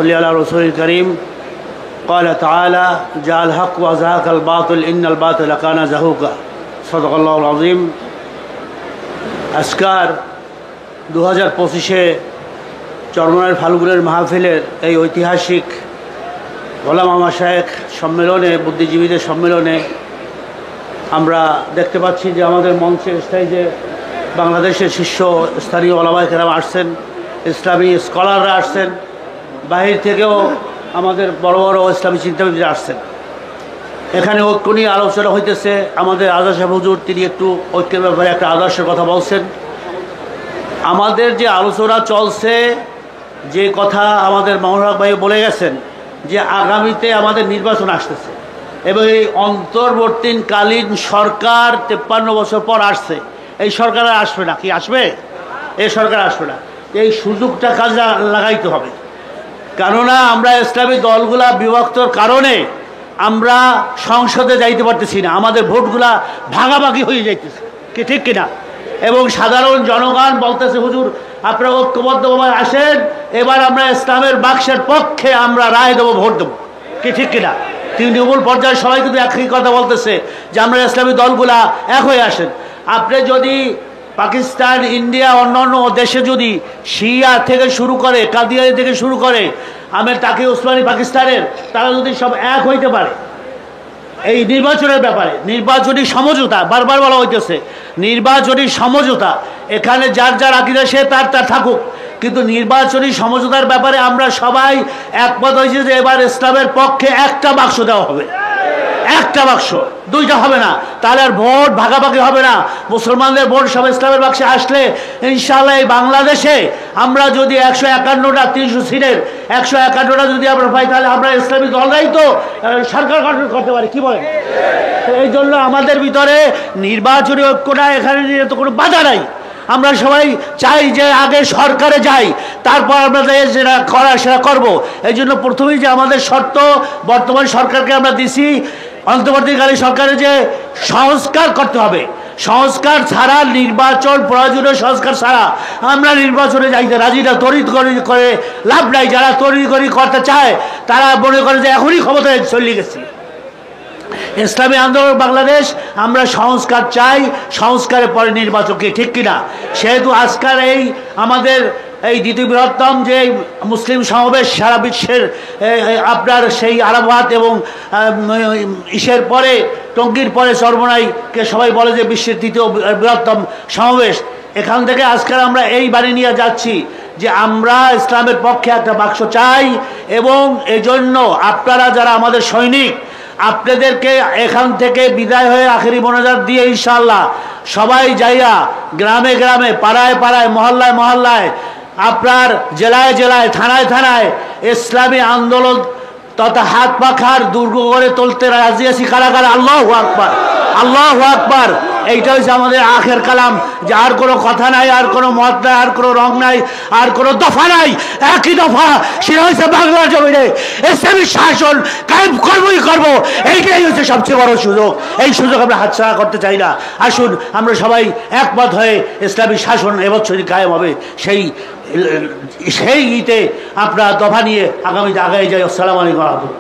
صل على رسول الكريم قال تعالى جاء الحق وزهق الباطل إن الباطل كان زهوقا صدق الله العظيم আজকার 2025-এ চরমনাইয়ের ফাল্গুনের মাহফিলের এই ঐতিহাসিক ওলামা মাশায়েখ সম্মেলনে, বুদ্ধিজীবীদের সম্মেলনে আমরা দেখতে পাচ্ছি যে আমাদের মঞ্চে স্টেজে বাংলাদেশের শীর্ষ স্থানীয় ওলামায়ে কেরাম আসছেন, ইসলামী স্কলাররা আসছেন, বাহির থেকেও আমাদের বড় বড় ইসলামী চিন্তাবিদরা আসছেন। এখানে ঐক্য নিয়ে আলোচনা হইতেছে। আমাদের আজহার সাহেব হুজুর তিনি একটু ঐক্যের ব্যাপারে একটা আদর্শের কথা বলছেন। আমাদের যে আলোচনা চলছে, যে কথা আমাদের মামুনুল হক ভাই বলে গেছেন যে আগামীতে আমাদের নির্বাচন আসতেছে এবং এই অন্তর্বর্তীকালীন সরকার 53 বছর পর আসছে। এই সরকার আর আসবে না, কি আসবে? এই সরকার আসবে না। এই সুযোগটা কাজে লাগাইতে হবে, কেননা আমরা ইসলামী দলগুলা বিভক্তর কারণে আমরা সংসদে যাইতে পারতেছি না, আমাদের ভোটগুলা ভাগাভাগি হয়ে যাইতেছে, কি ঠিক কিনা? এবং সাধারণ জনগণ বলতেছে হুজুর আপনারা ঐক্যবদ্ধভাবে আসেন, এবার আমরা ইসলামের বাক্সের পক্ষে আমরা রায় দেবো, ভোট দেবো, কি ঠিক কিনা? তৃণমূল পর্যায়ে সবাই কিন্তু একই কথা বলতেছে যে আমরা ইসলামী দলগুলা এক হয়ে আসেন। আপনি যদি পাকিস্তান, ইন্ডিয়া, অন্যান্য দেশে যদি শিয়া থেকে শুরু করে, কাদিয়ানি থেকে শুরু করে আমের তাকি ওসমানী পাকিস্তানের, তারা যদি সব এক হইতে পারে এই নির্বাচনের ব্যাপারে, নির্বাচনী সমঝোতা বারবার বলা হইতেছে, নির্বাচনী সমঝোতা, এখানে যার যার আকীদা সে তার থাকুক, কিন্তু নির্বাচনী সমঝোতার ব্যাপারে আমরা সবাই একমত হয়েছি যে এবার ইসলামের পক্ষে একটা বাক্স দেওয়া হবে, একটা বাক্স, দুইটা হবে না, তাহলে আর ভোট ভাগাভাগি হবে না। মুসলমানদের ভোট সব ইসলামের বাক্সে আসলে ইনশাআল্লাহ এই বাংলাদেশে আমরা যদি 151টা 300 সিটের 151টা যদি আমরা পাই, তাহলে আমরা ইসলামী দলরাই তো সরকার গঠন করতে পারি, কি বলেন? এই জন্য আমাদের ভিতরে নির্বাচনী ঐক্যটা এখানে নিয়ে তো কোনো বাধা নাই। আমরা সবাই চাই যে আগে সরকারে যাই, তারপর আমরা যেটা করার সেটা করবো। এই জন্য প্রথমেই যে আমাদের শর্ত বর্তমান সরকারকে আমরা দিছি, অন্তর্বর্তীকালীন সরকারে যে সংস্কার করতে হবে, সংস্কার ছাড়া নির্বাচন, প্রয়োজনীয় সংস্কার ছাড়া আমরা নির্বাচনে যাইতে রাজি না। তড়িৎ করে লাভ নাই। যারা তড়িৎ করতে চায় তারা মনে করে যে এখনই ক্ষমতায় চলে গেছি। ইসলামী আন্দোলন বাংলাদেশ আমরা সংস্কার চাই, সংস্কারের পরে নির্বাচনকে, ঠিক কিনা? সেহেতু আজকাল এই আমাদের এই দ্বিতীয় বৃহত্তম যে মুসলিম সমাবেশ সারা বিশ্বের, আপনার সেই আরাফাত এবং ইসের পরে, টঙ্গীর পরে চরমনাইকে সবাই বলে যে বিশ্বের দ্বিতীয় বৃহত্তম সমাবেশ, এখান থেকে আজকাল আমরা এই বাণী নিয়ে যাচ্ছি যে আমরা ইসলামের পক্ষে একটা বাক্স চাই। এবং এজন্য আপনারা যারা আমাদের সৈনিক, আপনাদেরকে এখান থেকে বিদায় হয়ে আখেরি মোনাজাত দিয়ে ইনশাআল্লাহ সবাই যাইয়া গ্রামে গ্রামে, পাড়ায় পাড়ায়, মহল্লায় মহল্লায়, আপনার জেলায় জেলায়, থানায় থানায় ইসলামী আন্দোলন তথা হাত পাখার দুর্গ করে তুলতে রাজি আছি। কারা কারা? আল্লাহু আকবার, আল্লাহু আকবার। এইটা হচ্ছে আমাদের আখের কালাম, যে আর কোনো কথা নাই, আর কোনো মত নাই, আর কোনো রং নাই, আর কোনো দফা নাই, একই দফা, সেটা হচ্ছে বাংলার জমিনে ইসলামী শাসন কায়েম করবই করবো। এইটাই হচ্ছে সবচেয়ে বড় সুযোগ। এই সুযোগ আমরা হাতছাড়া করতে চাই না। আসুন আমরা সবাই একমত হয়ে ইসলামী শাসন এবছরই কায়েম হবে, সেই ইতে আমরা দফা নিয়ে আগামীতে আগায় যাই। আসসালামু আলাইকুম।